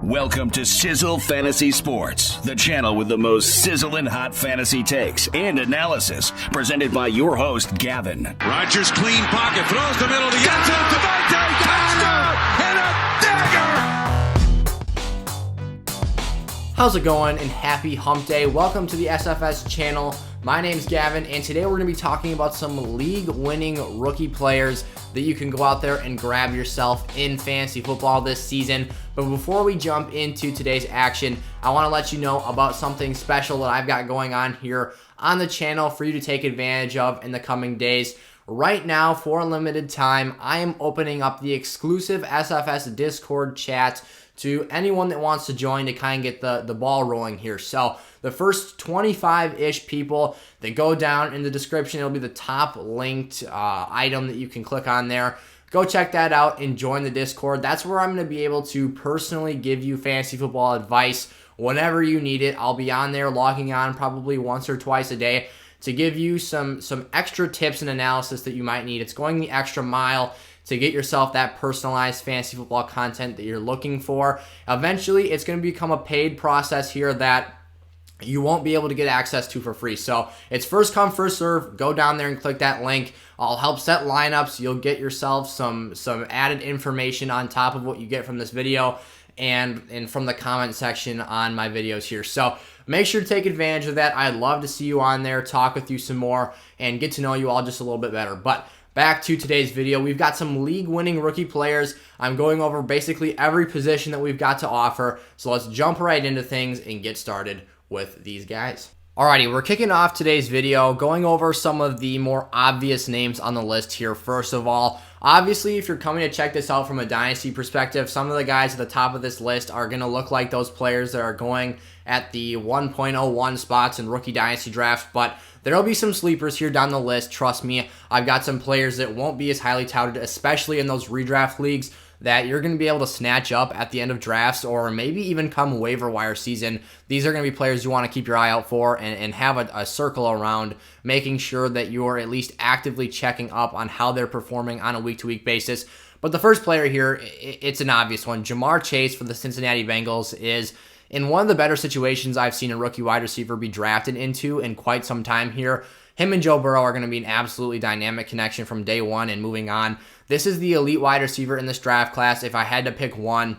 Welcome to Sizzle Fantasy Sports, the channel with the most sizzling hot fantasy takes and analysis, presented by your host, Gavin. Rodgers clean pocket, throws the middle to the end zone. Devonta, touchdown, and a dagger. How's it going, and happy hump day. Welcome to the SFS channel. My name's Gavin, and today we're going to be talking about some league-winning rookie players that you can go out there and grab yourself in fantasy football this season. But before we jump into today's action, I want to let you know about something special that I've got going on here on the channel for you to take advantage of in the coming days. Right now, for a limited time, I am opening up the exclusive SFS Discord chat to anyone that wants to join to kind of get the ball rolling here. So the first 25-ish people that go down in the description, it'll be the top linked item that you can click on there. Go check that out and join the Discord. That's where I'm going to be able to personally give you fantasy football advice whenever you need it. I'll be on there logging on probably once or twice a day to give you some extra tips and analysis that you might need. It's going the extra mile to get yourself that personalized fantasy football content that you're looking for. Eventually, it's going to become a paid process here that you won't be able to get access to for free. So it's first come, first serve. Go down there and click that link. I'll help set lineups. You'll get yourself some added information on top of what you get from this video and from the comment section on my videos here. So make sure to take advantage of that. I'd love to see you on there, talk with you some more, and get to know you all just a little bit better. But back to today's video, we've got some league-winning rookie players. I'm going over basically every position that we've got to offer. So let's jump right into things and get started with these guys. Alrighty, we're kicking off today's video going over some of the more obvious names on the list here. First of all, obviously, if you're coming to check this out from a Dynasty perspective, some of the guys at the top of this list are going to look like those players that are going at the 1.01 spots in rookie Dynasty drafts, but there'll be some sleepers here down the list. Trust me, I've got some players that won't be as highly touted, especially in those redraft leagues, that you're going to be able to snatch up at the end of drafts or maybe even come waiver wire season. These are going to be players you want to keep your eye out for and have a circle around, making sure that you're at least actively checking up on how they're performing on a week-to-week basis. But the first player here, it's an obvious one. JaMarr Chase for the Cincinnati Bengals is in one of the better situations I've seen a rookie wide receiver be drafted into in quite some time here. Him and Joe Burrow are going to be an absolutely dynamic connection from day one and moving on. This is the elite wide receiver in this draft class. If I had to pick one,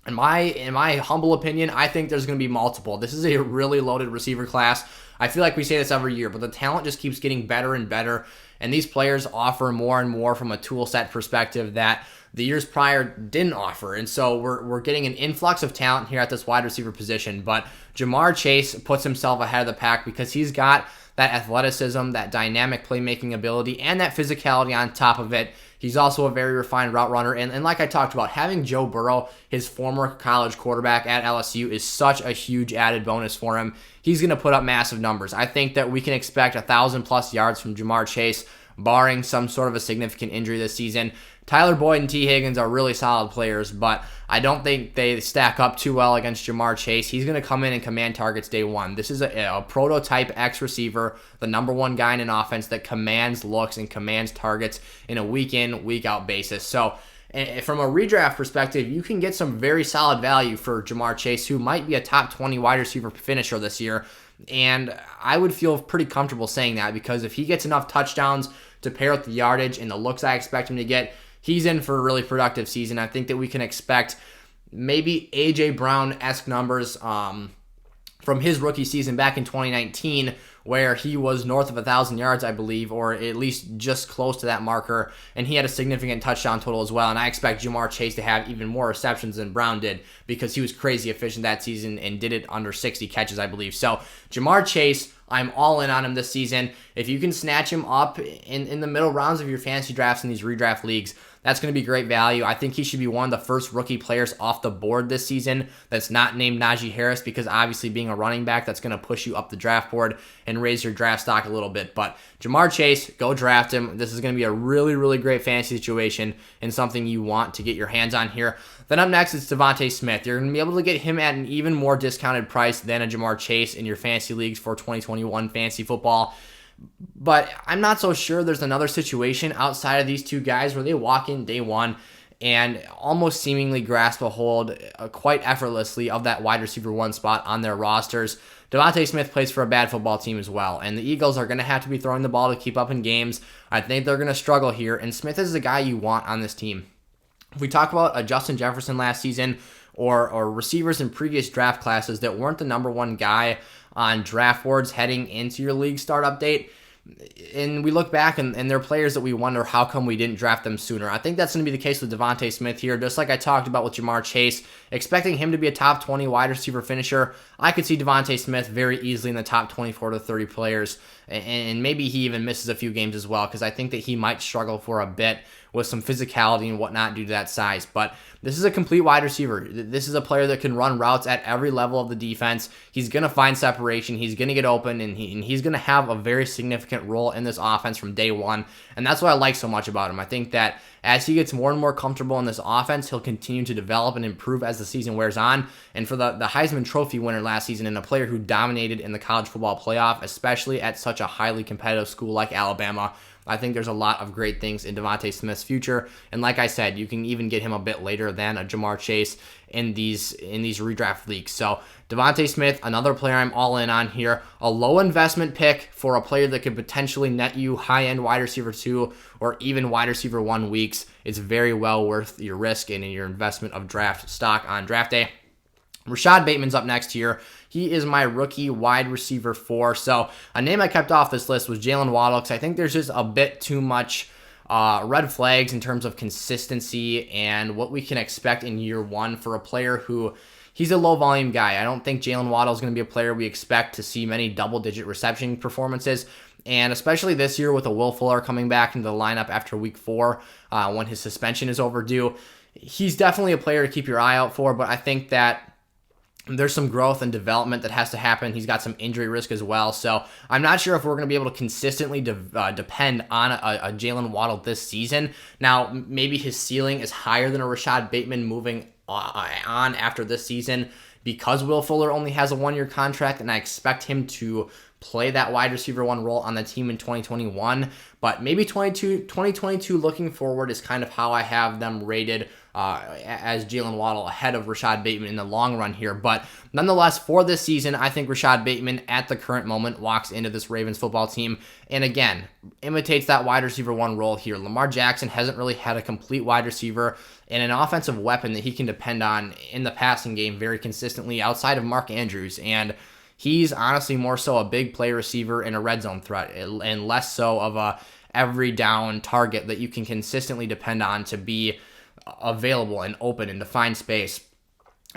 in my humble opinion, I think there's going to be multiple. This is a really loaded receiver class. I feel like we say this every year, but the talent just keeps getting better and better, and these players offer more and more from a tool set perspective that the years prior didn't offer. And so we're getting an influx of talent here at this wide receiver position, but JaMarr Chase puts himself ahead of the pack because he's got that athleticism, that dynamic playmaking ability, and that physicality on top of it. He's also a very refined route runner. And like I talked about, having Joe Burrow, his former college quarterback at LSU, is such a huge added bonus for him. He's going to put up massive numbers. I think that we can expect 1,000+ yards from JaMarr Chase, barring some sort of a significant injury this season. Tyler Boyd and T. Higgins are really solid players, but I don't think they stack up too well against JaMarr Chase. He's going to come in and command targets day one. This is a prototype X receiver, the number one guy in an offense that commands looks and commands targets in a week in, week out basis. So from a redraft perspective, you can get some very solid value for JaMarr Chase, who might be a top 20 wide receiver finisher this year. And I would feel pretty comfortable saying that because if he gets enough touchdowns to pair with the yardage and the looks I expect him to get, he's in for a really productive season. I think that we can expect maybe A.J. Brown-esque numbers from his rookie season back in 2019, where he was north of 1,000 yards, I believe, or at least just close to that marker, and he had a significant touchdown total as well. And I expect JaMarr Chase to have even more receptions than Brown did because he was crazy efficient that season and did it under 60 catches, I believe. So JaMarr Chase, I'm all in on him this season. If you can snatch him up in the middle rounds of your fantasy drafts in these redraft leagues, that's going to be great value. I think he should be one of the first rookie players off the board this season that's not named Najee Harris, because obviously being a running back, that's going to push you up the draft board and raise your draft stock a little bit. But JaMarr Chase, go draft him. This is going to be a really, really great fantasy situation and something you want to get your hands on here. Then up next is Devonta Smith. You're going to be able to get him at an even more discounted price than a JaMarr Chase in your fantasy leagues for 2021 fantasy football. But I'm not so sure there's another situation outside of these two guys where they walk in day one and almost seemingly grasp a hold quite effortlessly of that wide receiver 1 spot on their rosters. Devonta Smith plays for a bad football team as well, and the Eagles are going to have to be throwing the ball to keep up in games. I think they're going to struggle here, and Smith is the guy you want on this team. If we talk about a Justin Jefferson last season or receivers in previous draft classes that weren't the number 1 guy on draft boards heading into your league start update, and we look back and they're players that we wonder how come we didn't draft them sooner. I think that's going to be the case with Devonta Smith here, just like I talked about with JaMarr Chase, expecting him to be a top 20 wide receiver finisher. I could see Devonta Smith very easily in the top 24 to 30 players, and maybe he even misses a few games as well, because I think that he might struggle for a bit with some physicality and whatnot due to that size. But this is a complete wide receiver. This is a player that can run routes at every level of the defense. He's going to find separation. He's going to get open, and he's going to have a very significant role in this offense from day one. And that's what I like so much about him. I think that as he gets more and more comfortable in this offense, he'll continue to develop and improve as the season wears on. And for the Heisman Trophy winner last season and a player who dominated in the college football playoff, especially at such a highly competitive school like Alabama, I think there's a lot of great things in Devonta Smith's future. And like I said, you can even get him a bit later than a JaMarr Chase in these redraft leagues. So Devonta Smith, another player I'm all in on here. A low investment pick for a player that could potentially net you high-end wide receiver 2 or even wide receiver 1 weeks. It's very well worth your risk and your investment of draft stock on draft day. Rashod Bateman's up next here. He is my rookie wide receiver 4. So a name I kept off this list was Jalen Waddle, because I think there's just a bit too much red flags in terms of consistency and what we can expect in year 1 for a player who, he's a low volume guy. I don't think Jalen Waddle is going to be a player we expect to see many double-digit reception performances. And especially this year with a Will Fuller coming back into the lineup after week 4 when his suspension is overdue, he's definitely a player to keep your eye out for, but I think that there's some growth and development that has to happen. He's got some injury risk as well. So I'm not sure if we're going to be able to consistently depend on a Jalen Waddle this season. Now, maybe his ceiling is higher than a Rashod Bateman moving on after this season because Will Fuller only has a 1-year contract, and I expect him to play that wide receiver 1 role on the team in 2021. But maybe 2022 looking forward is kind of how I have them rated as Jalen Waddle ahead of Rashod Bateman in the long run here. But nonetheless, for this season, I think Rashod Bateman at the current moment walks into this Ravens football team and again imitates that wide receiver 1 role here. Lamar Jackson hasn't really had a complete wide receiver and an offensive weapon that he can depend on in the passing game very consistently outside of Mark Andrews, and he's honestly more so a big play receiver and a red zone threat and less so of a every down target that you can consistently depend on to be available and open and define space.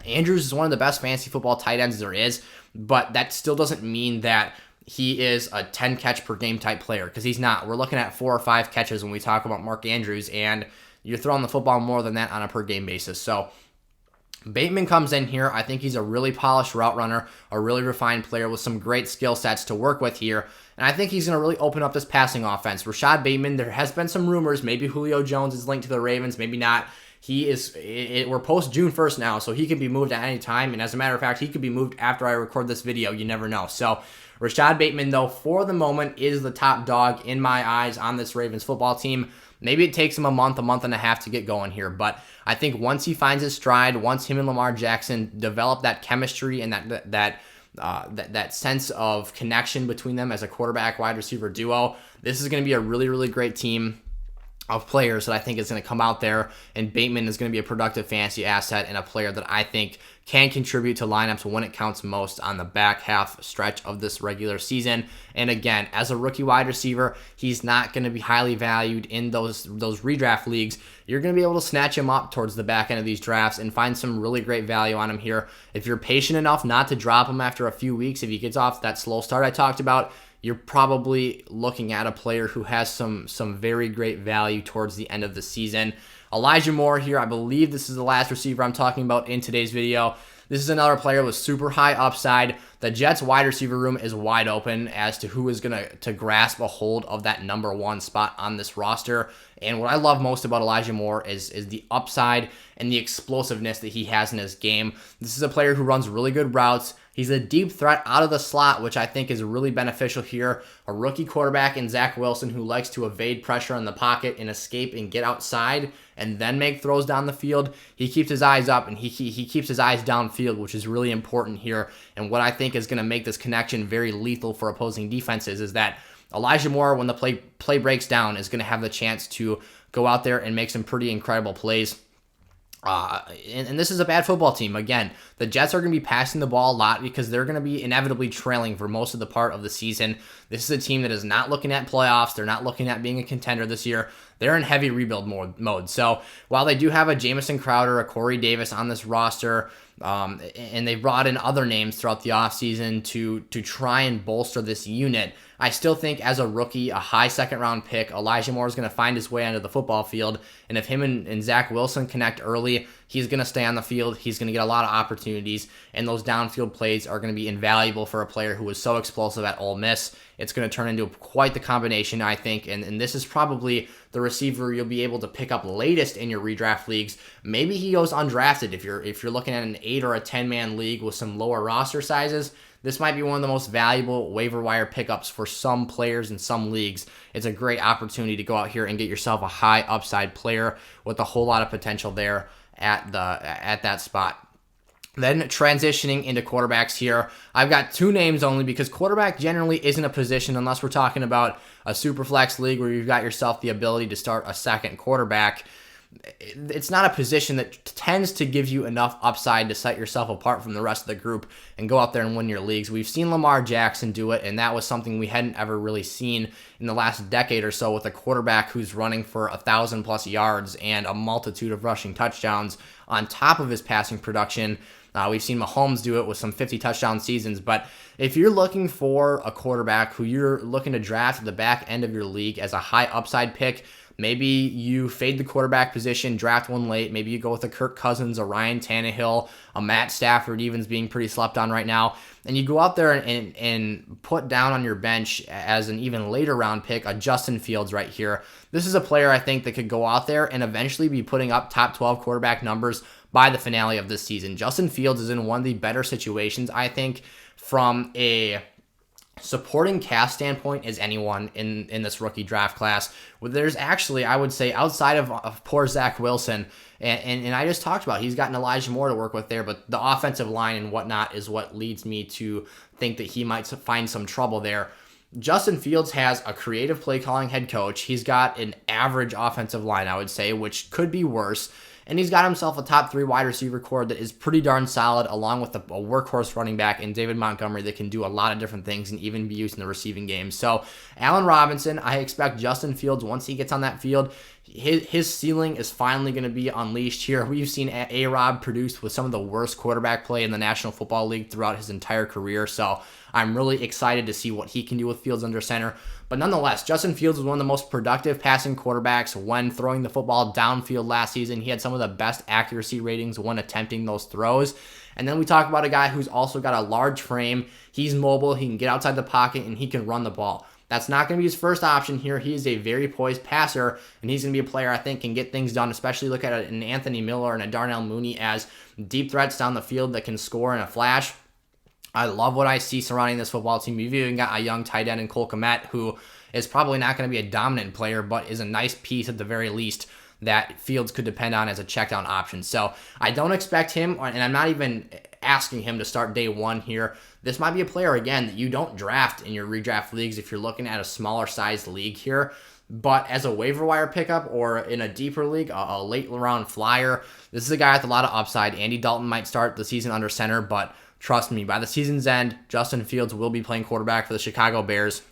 Andrews is one of the best fantasy football tight ends there is, but that still doesn't mean that he is a 10 catch per game type player, because he's not. We're looking at 4 or 5 catches when we talk about Mark Andrews, and you're throwing the football more than that on a per game basis. So Bateman comes in here. I think he's a really polished route runner, a really refined player with some great skill sets to work with here. And I think he's going to really open up this passing offense. Rashod Bateman, there has been some rumors. Maybe Julio Jones is linked to the Ravens, maybe not. We're post June 1st now, so he can be moved at any time. And as a matter of fact, he could be moved after I record this video. You never know. So Rashod Bateman, though, for the moment is the top dog in my eyes on this Ravens football team. Maybe it takes him a month and a half to get going here, but I think once he finds his stride, once him and Lamar Jackson develop that chemistry and that sense of connection between them as a quarterback wide receiver duo, this is going to be a really, really great team of players that I think is going to come out there, and Bateman is going to be a productive fantasy asset and a player that I think can contribute to lineups when it counts most on the back half stretch of this regular season. And again, as a rookie wide receiver, he's not going to be highly valued in those redraft leagues. You're going to be able to snatch him up towards the back end of these drafts and find some really great value on him here. If you're patient enough not to drop him after a few weeks, if he gets off that slow start I talked about, you're probably looking at a player who has some very great value towards the end of the season. Elijah Moore here, I believe this is the last receiver I'm talking about in today's video. This is another player with super high upside. The Jets wide receiver room is wide open as to who is going to grasp a hold of that number 1 spot on this roster. And what I love most about Elijah Moore is the upside and the explosiveness that he has in his game. This is a player who runs really good routes. He's a deep threat out of the slot, which I think is really beneficial here. A rookie quarterback in Zach Wilson who likes to evade pressure in the pocket and escape and get outside and then make throws down the field. He keeps his eyes up and he keeps his eyes downfield, which is really important here. And what I think is going to make this connection very lethal for opposing defenses is that Elijah Moore, when the play breaks down, is going to have the chance to go out there and make some pretty incredible plays. And this is a bad football team. Again, the Jets are going to be passing the ball a lot because they're going to be inevitably trailing for most of the part of the season. This is a team that is not looking at playoffs. They're not looking at being a contender this year. They're in heavy rebuild mode. So while they do have a Jamison Crowder, a Corey Davis on this roster, and they've brought in other names throughout the offseason to try and bolster this unit, I still think as a rookie, a high second-round pick, Elijah Moore is going to find his way onto the football field. And if him and Zach Wilson connect early, he's going to stay on the field. He's going to get a lot of opportunities, and those downfield plays are going to be invaluable for a player who was so explosive at Ole Miss. It's going to turn into quite the combination, I think, and this is probably the receiver you'll be able to pick up latest in your redraft leagues. Maybe he goes undrafted if you're looking at an 8 or a 10-man league with some lower roster sizes. This might be one of the most valuable waiver wire pickups for some players in some leagues. It's a great opportunity to go out here and get yourself a high upside player with a whole lot of potential there at that spot. Then transitioning into quarterbacks here, I've got 2 names only because quarterback generally isn't a position unless we're talking about a super flex league where you've got yourself the ability to start a second quarterback. It's not a position that tends to give you enough upside to set yourself apart from the rest of the group and go out there and win your leagues. We've seen Lamar Jackson do it, and that was something we hadn't ever really seen in the last decade or so with a quarterback who's running for 1,000+ yards and a multitude of rushing touchdowns on top of his passing production. We've seen Mahomes do it with some 50 touchdown seasons, but if you're looking for a quarterback who you're looking to draft at the back end of your league as a high upside pick, maybe you fade the quarterback position, draft one late. Maybe you go with a Kirk Cousins, a Ryan Tannehill, a Matt Stafford even's being pretty slept on right now. And you go out there and put down on your bench as an even later round pick, a Justin Fields right here. This is a player I think that could go out there and eventually be putting up top 12 quarterback numbers by the finale of this season. Justin Fields is in one of the better situations, I think, from a supporting cast standpoint as anyone in this rookie draft class. There's actually, I would say, outside of poor Zach Wilson, and I just talked about, he's gotten Elijah Moore to work with there, but the offensive line and whatnot is what leads me to think that he might find some trouble there. Justin Fields has a creative play calling head coach. He's got an average offensive line, I would say, which could be worse. And he's got himself a top 3 wide receiver core that is pretty darn solid, along with a workhorse running back in David Montgomery that can do a lot of different things and even be used in the receiving game. So Allen Robinson, I expect Justin Fields, once he gets on that field, his ceiling is finally going to be unleashed here. We've seen A-Rob produce with some of the worst quarterback play in the National Football League throughout his entire career. So I'm really excited to see what he can do with Fields under center. But nonetheless, Justin Fields was one of the most productive passing quarterbacks when throwing the football downfield last season. He had some of the best accuracy ratings when attempting those throws. And then we talk about a guy who's also got a large frame. He's mobile. He can get outside the pocket, and he can run the ball. That's not going to be his first option here. He is a very poised passer, and he's going to be a player I think can get things done, especially look at an Anthony Miller and a Darnell Mooney as deep threats down the field that can score in a flash. I love what I see surrounding this football team. You've even got a young tight end in Cole Kmet, who is probably not going to be a dominant player, but is a nice piece at the very least that Fields could depend on as a check down option. So I don't expect him, and I'm not even asking him to start day one here. This might be a player, again, that you don't draft in your redraft leagues if you're looking at a smaller sized league here. But as a waiver wire pickup or in a deeper league, a late round flyer, this is a guy with a lot of upside. Andy Dalton might start the season under center, but trust me, by the season's end, Justin Fields will be playing quarterback for the Chicago Bears,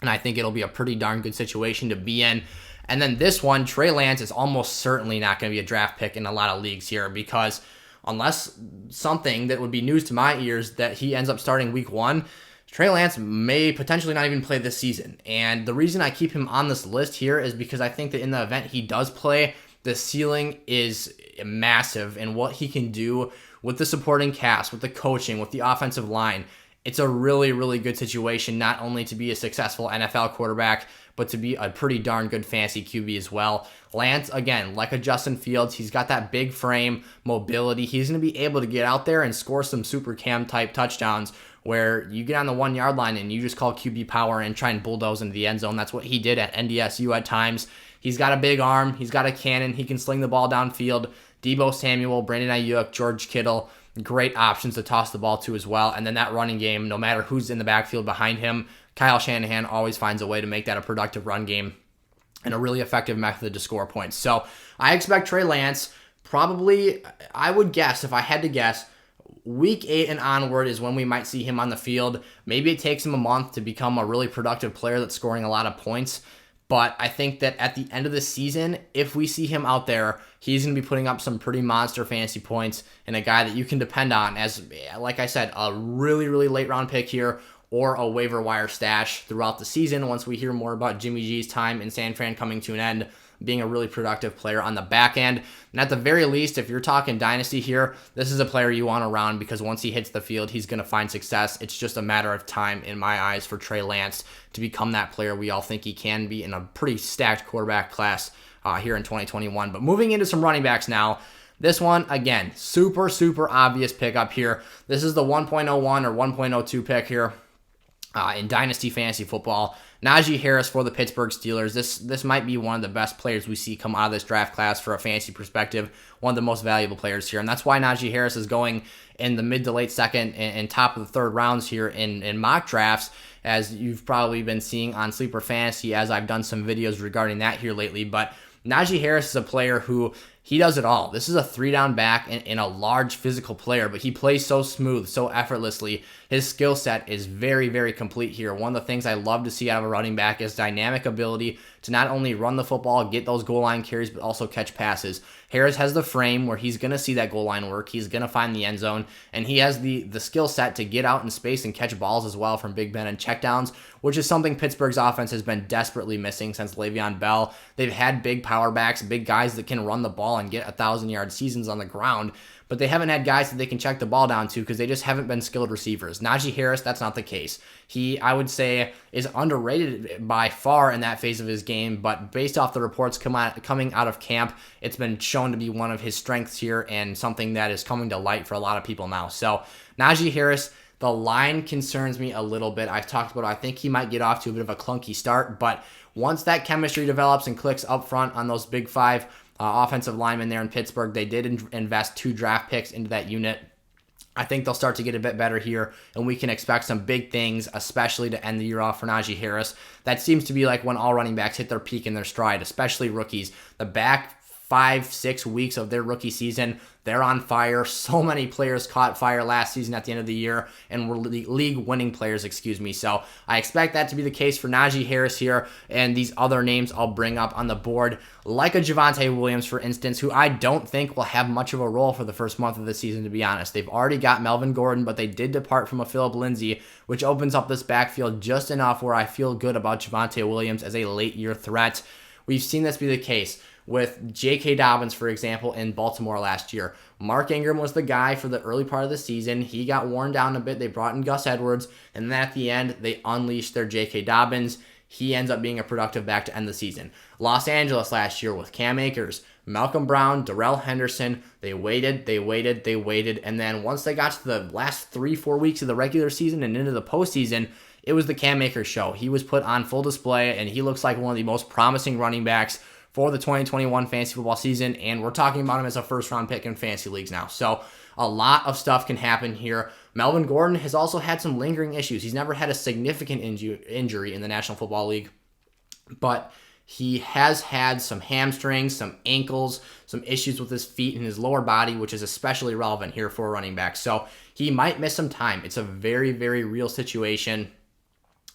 and I think it'll be a pretty darn good situation to be in. And then this one, Trey Lance, is almost certainly not going to be a draft pick in a lot of leagues here because unless something that would be news to my ears that he ends up starting week 1, Trey Lance may potentially not even play this season. And the reason I keep him on this list here is because I think that in the event he does play, the ceiling is massive, and what he can do with the supporting cast, with the coaching, with the offensive line, it's a really, really good situation, not only to be a successful NFL quarterback, but to be a pretty darn good fantasy QB as well. Lance, again, like a Justin Fields, he's got that big frame, mobility. He's going to be able to get out there and score some super cam type touchdowns where you get on the 1 yard line and you just call QB power and try and bulldoze into the end zone. That's what he did at NDSU at times. He's got a big arm. He's got a cannon. He can sling the ball downfield. Deebo Samuel, Brandon Ayuk, George Kittle, great options to toss the ball to as well. And then that running game, no matter who's in the backfield behind him, Kyle Shanahan always finds a way to make that a productive run game and a really effective method to score points. So I expect Trey Lance, probably, I would guess, if I had to guess, week 8 and onward is when we might see him on the field. Maybe it takes him a month to become a really productive player that's scoring a lot of points. But I think that at the end of the season, if we see him out there, he's going to be putting up some pretty monster fantasy points and a guy that you can depend on as, like I said, a really, really late round pick here or a waiver wire stash throughout the season once we hear more about Jimmy G's time in San Fran coming to an end, being a really productive player on the back end. And at the very least, if you're talking Dynasty here, this is a player you want around because once he hits the field, he's going to find success. It's just a matter of time, in my eyes, for Trey Lance to become that player we all think he can be in a pretty stacked quarterback class here in 2021. But moving into some running backs now, this one, again, super, super obvious pickup here. This is the 1.01 or 1.02 pick here in Dynasty Fantasy Football. Najee Harris for the Pittsburgh Steelers. This might be one of the best players we see come out of this draft class for a fantasy perspective. One of the most valuable players here. And that's why Najee Harris is going in the mid to late second and top of the third rounds here in mock drafts, as you've probably been seeing on Sleeper Fantasy, as I've done some videos regarding that here lately. But Najee Harris is a player who, he does it all. This is a 3-down back and a large physical player, but he plays so smooth, so effortlessly. His skill set is very, very complete here. One of the things I love to see out of a running back is dynamic ability to not only run the football, get those goal line carries, but also catch passes. Harris has the frame where he's going to see that goal line work. He's going to find the end zone, and he has the skill set to get out in space and catch balls as well from Big Ben and checkdowns, which is something Pittsburgh's offense has been desperately missing since Le'Veon Bell. They've had big power backs, big guys that can run the ball and get 1,000-yard seasons on the ground, but they haven't had guys that they can check the ball down to because they just haven't been skilled receivers. Najee Harris, that's not the case. He, I would say, is underrated by far in that phase of his game, but based off the reports coming out of camp, it's been shown to be one of his strengths here and something that is coming to light for a lot of people now. So Najee Harris, the line concerns me a little bit. I've talked about it. I think he might get off to a bit of a clunky start, but once that chemistry develops and clicks up front on those big 5 offensive linemen there in Pittsburgh, they did invest 2 draft picks into that unit. I think they'll start to get a bit better here, and we can expect some big things, especially to end the year off for Najee Harris. That seems to be like when all running backs hit their peak in their stride, especially rookies. The back 5-6 weeks of their rookie season, they're on fire. So many players caught fire last season at the end of the year and were league-winning players, So I expect that to be the case for Najee Harris here, and these other names I'll bring up on the board, like a Javonte Williams, for instance, who I don't think will have much of a role for the first month of the season, to be honest. They've already got Melvin Gordon, but they did depart from a Phillip Lindsay, which opens up this backfield just enough where I feel good about Javonte Williams as a late-year threat. We've seen this be the case with J.K. Dobbins, for example, in Baltimore last year. Mark Ingram was the guy for the early part of the season. He got worn down a bit. They brought in Gus Edwards, and then at the end, they unleashed their J.K. Dobbins. He ends up being a productive back to end the season. Los Angeles last year with Cam Akers, Malcolm Brown, Darrell Henderson. They waited, and then once they got to the last 3-4 weeks of the regular season and into the postseason, it was the Cam Akers show. He was put on full display, and he looks like one of the most promising running backs for the 2021 fantasy football season, and we're talking about him as a first-round pick in fantasy leagues now. So a lot of stuff can happen here. Melvin Gordon has also had some lingering issues. He's never had a significant injury in the National Football League, but he has had some hamstrings, some ankles, some issues with his feet and his lower body, which is especially relevant here for a running back. So he might miss some time. It's a very, very real situation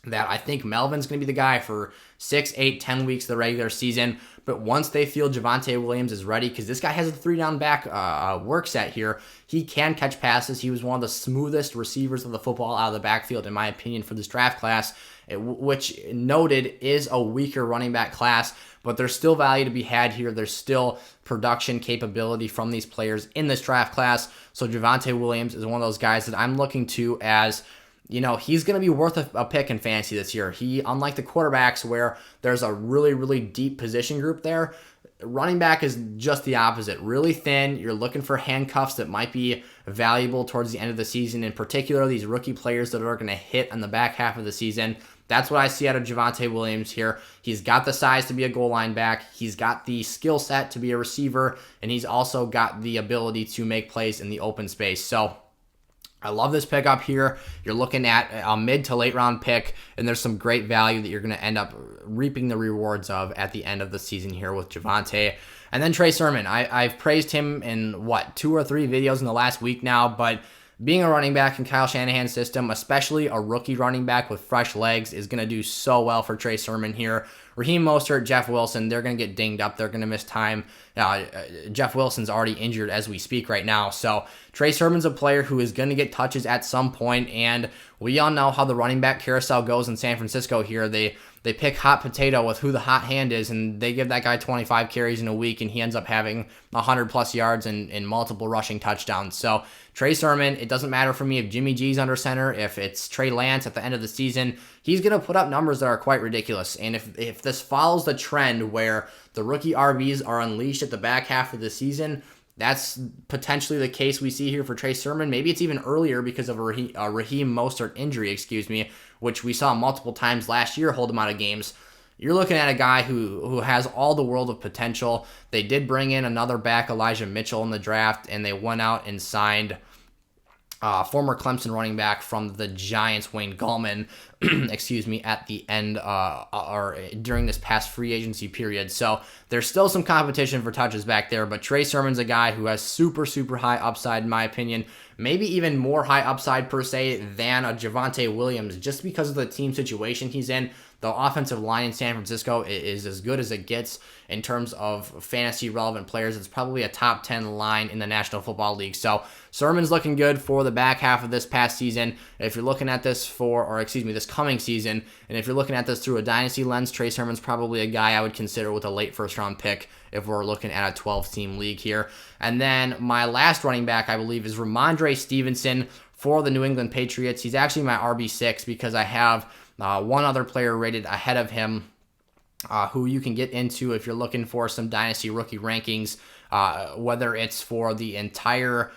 that I think Melvin's going to be the guy for 6, 8, 10 weeks of the regular season. But once they feel Javonte Williams is ready, because this guy has a 3-down back work set here, he can catch passes. He was one of the smoothest receivers of the football out of the backfield, in my opinion, for this draft class, which noted is a weaker running back class, but there's still value to be had here. There's still production capability from these players in this draft class. So Javonte Williams is one of those guys that I'm looking to as he's going to be worth a pick in fantasy this year. Unlike the quarterbacks where there's a really, really deep position group there, running back is just the opposite. Really thin. You're looking for handcuffs that might be valuable towards the end of the season, in particular these rookie players that are going to hit on the back half of the season. That's what I see out of Javonte Williams here. He's got the size to be a goal line back. He's got the skill set to be a receiver, and he's also got the ability to make plays in the open space. So I love this pickup here. You're looking at a mid to late round pick, and there's some great value that you're going to end up reaping the rewards of at the end of the season here with Javonte. And then Trey Sermon. I've praised him in, 2 or 3 videos in the last week now, but being a running back in Kyle Shanahan's system, especially a rookie running back with fresh legs, is going to do so well for Trey Sermon here. Raheem Mostert, Jeff Wilson, they're going to get dinged up. They're going to miss time. Jeff Wilson's already injured as we speak right now. So Trey Sermon's a player who is going to get touches at some point, and we all know how the running back carousel goes in San Francisco here. They pick hot potato with who the hot hand is, and they give that guy 25 carries in a week, and he ends up having 100-plus yards and multiple rushing touchdowns. So Trey Sermon, it doesn't matter for me if Jimmy G's under center, if it's Trey Lance at the end of the season, he's going to put up numbers that are quite ridiculous. And if this follows the trend where the rookie RBs are unleashed at the back half of the season, that's potentially the case we see here for Trey Sermon. Maybe it's even earlier because of a Raheem Mostert injury, which we saw multiple times last year hold him out of games. You're looking at a guy who has all the world of potential. They did bring in another back, Elijah Mitchell, in the draft, and they went out and signed former Clemson running back from the Giants, Wayne Gallman, at the end or during this past free agency period. So there's still some competition for touches back there, but Trey Sermon's a guy who has super, super high upside, in my opinion. Maybe even more high upside per se than a Javonte Williams, just because of the team situation he's in. The offensive line in San Francisco is as good as it gets in terms of fantasy relevant players. It's probably a top 10 line in the National Football League. So Sermon's looking good for the back half of this past season. If you're looking at this this coming season, and if you're looking at this through a dynasty lens, Trey Sermon's probably a guy I would consider with a late first round pick if we're looking at a 12-team league here. And then my last running back, I believe, is Ramondre Stevenson for the New England Patriots. He's actually my RB6 because I have one other player rated ahead of him who you can get into if you're looking for some dynasty rookie rankings, whether it's for the entire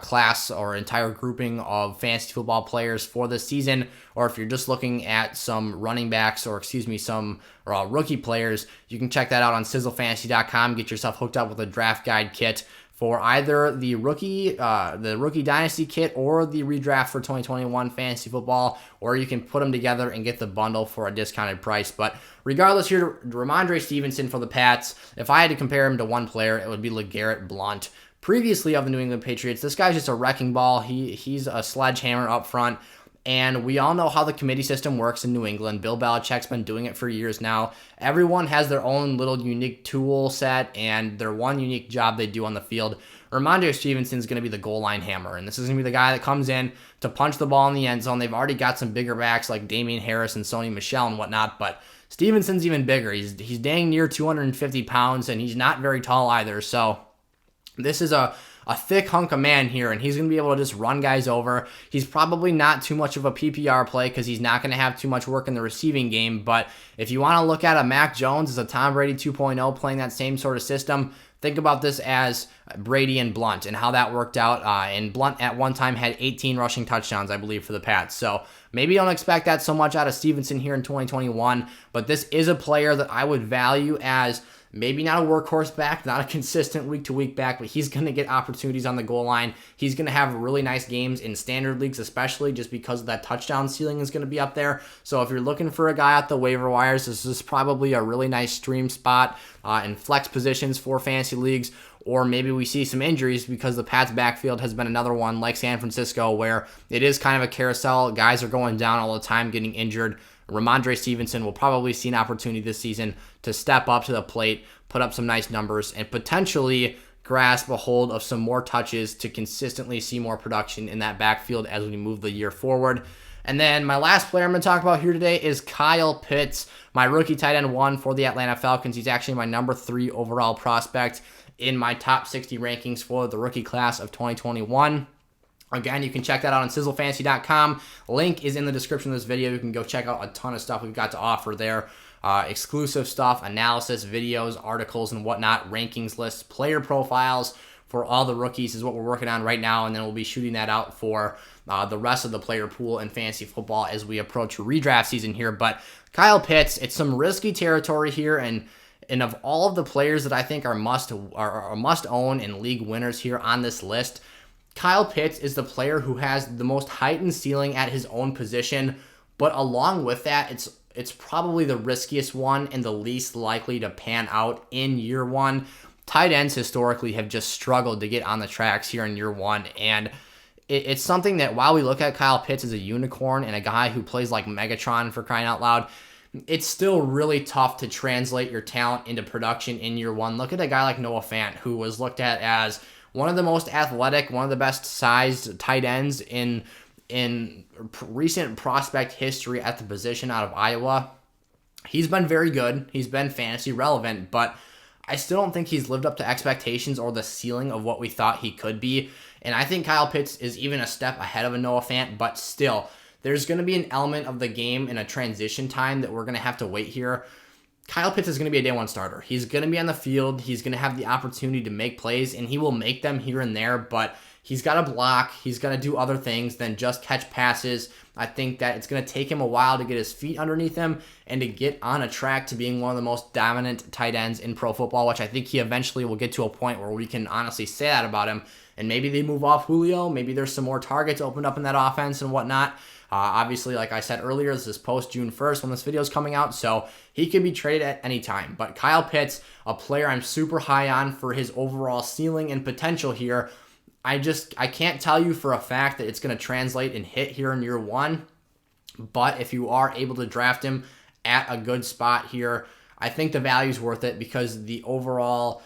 class or entire grouping of fantasy football players for this season, or if you're just looking at some running backs some rookie players. You can check that out on sizzlefantasy.com. Get yourself hooked up with a draft guide kit for either the rookie dynasty kit or the redraft for 2021 fantasy football, or you can put them together and get the bundle for a discounted price. But regardless, here, Ramondre Stevenson for the Pats, if I had to compare him to one player, it would be LeGarrette Blount. Previously of the New England Patriots, this guy's just a wrecking ball. He's a sledgehammer up front. And we all know how the committee system works in New England. Bill Belichick's been doing it for years now. Everyone has their own little unique tool set and their one unique job they do on the field. Ramondre Stevenson's going to be the goal line hammer, and this is going to be the guy that comes in to punch the ball in the end zone. They've already got some bigger backs like Damian Harris and Sony Michel and whatnot, but Stevenson's even bigger. He's dang near 250 pounds, and he's not very tall either. So this is a thick hunk of man here, and he's going to be able to just run guys over. He's probably not too much of a PPR play because he's not going to have too much work in the receiving game, but if you want to look at a Mac Jones as a Tom Brady 2.0 playing that same sort of system, think about this as Brady and Blount and how that worked out. And Blount at one time had 18 rushing touchdowns, I believe, for the Pats. So maybe don't expect that so much out of Stevenson here in 2021, but this is a player that I would value as maybe not a workhorse back, not a consistent week-to-week back, but he's going to get opportunities on the goal line. He's going to have really nice games in standard leagues, especially just because that touchdown ceiling is going to be up there. So if you're looking for a guy at the waiver wires, this is probably a really nice stream spot in flex positions for fantasy leagues. Or maybe we see some injuries because the Pats backfield has been another one like San Francisco where it is kind of a carousel. Guys are going down all the time, getting injured. Ramondre Stevenson will probably see an opportunity this season to step up to the plate, put up some nice numbers, and potentially grasp a hold of some more touches to consistently see more production in that backfield as we move the year forward. And then my last player I'm going to talk about here today is Kyle Pitts, my rookie tight end 1 for the Atlanta Falcons. He's actually my number 3 overall prospect in my top 60 rankings for the rookie class of 2021. Again, you can check that out on sizzlefantasy.com. Link is in the description of this video. You can go check out a ton of stuff we've got to offer there. Exclusive stuff, analysis, videos, articles, and whatnot, rankings lists, player profiles for all the rookies is what we're working on right now, and then we'll be shooting that out for the rest of the player pool in fantasy football as we approach redraft season here. But Kyle Pitts, it's some risky territory here, and of all of the players that I think are must own and league winners here on this list, Kyle Pitts is the player who has the most heightened ceiling at his own position, but along with that, it's probably the riskiest one and the least likely to pan out in year one. Tight ends historically have just struggled to get on the tracks here in year one, and it's something that while we look at Kyle Pitts as a unicorn and a guy who plays like Megatron for crying out loud, it's still really tough to translate your talent into production in year one. Look at a guy like Noah Fant, who was looked at as one of the most athletic, one of the best sized tight ends in recent prospect history at the position out of Iowa. He's been very good. He's been fantasy relevant, but I still don't think he's lived up to expectations or the ceiling of what we thought he could be. And I think Kyle Pitts is even a step ahead of a Noah Fant, but still, there's going to be an element of the game in a transition time that we're going to have to wait here. Kyle Pitts is going to be a day one starter. He's going to be on the field. He's going to have the opportunity to make plays, and he will make them here and there, but he's got to block. He's got to do other things than just catch passes. I think that it's going to take him a while to get his feet underneath him and to get on a track to being one of the most dominant tight ends in pro football, which I think he eventually will get to a point where we can honestly say that about him. And maybe they move off Julio. Maybe there's some more targets opened up in that offense and whatnot. Obviously, like I said earlier, this is post June 1st when this video is coming out, so he can be traded at any time. But Kyle Pitts, a player I'm super high on for his overall ceiling and potential here. I can't tell you for a fact that it's going to translate and hit here in year one, but if you are able to draft him at a good spot here, I think the value's worth it because the overall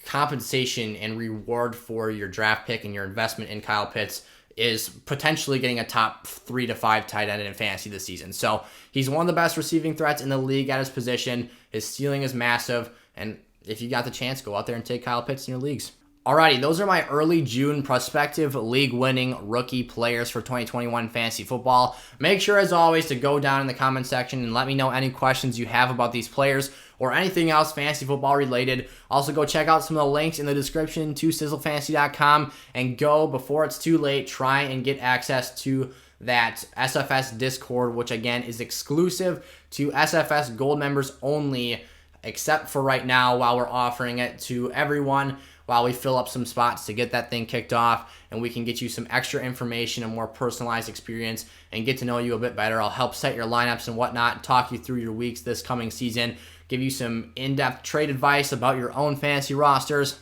compensation and reward for your draft pick and your investment in Kyle Pitts is potentially getting a top 3 to 5 tight end in fantasy this season. So he's one of the best receiving threats in the league at his position. His ceiling is massive, and if you got the chance, go out there and take Kyle Pitts in your leagues. Alrighty, those are my early June prospective league-winning rookie players for 2021 fantasy football. Make sure, as always, to go down in the comment section and let me know any questions you have about these players or anything else fantasy football related. Also, go check out some of the links in the description to sizzlefantasy.com and go, before it's too late, try and get access to that SFS Discord, which again is exclusive to SFS Gold members only, except for right now while we're offering it to everyone, while we fill up some spots to get that thing kicked off, and we can get you some extra information, a more personalized experience, and get to know you a bit better. I'll help set your lineups and whatnot, talk you through your weeks this coming season, give you some in-depth trade advice about your own fantasy rosters,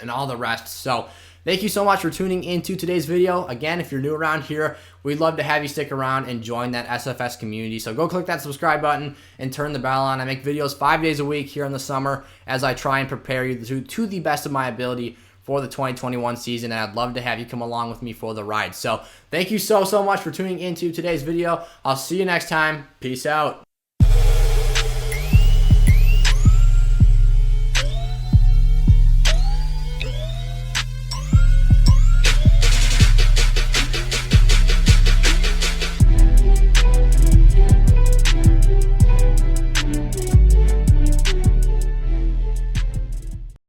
and all the rest. So thank you so much for tuning into today's video. Again, if you're new around here, we'd love to have you stick around and join that SFS community. So go click that subscribe button and turn the bell on. I make videos 5 days a week here in the summer as I try and prepare you to the best of my ability for the 2021 season, and I'd love to have you come along with me for the ride. So thank you so much for tuning into today's video. I'll see you next time. Peace out.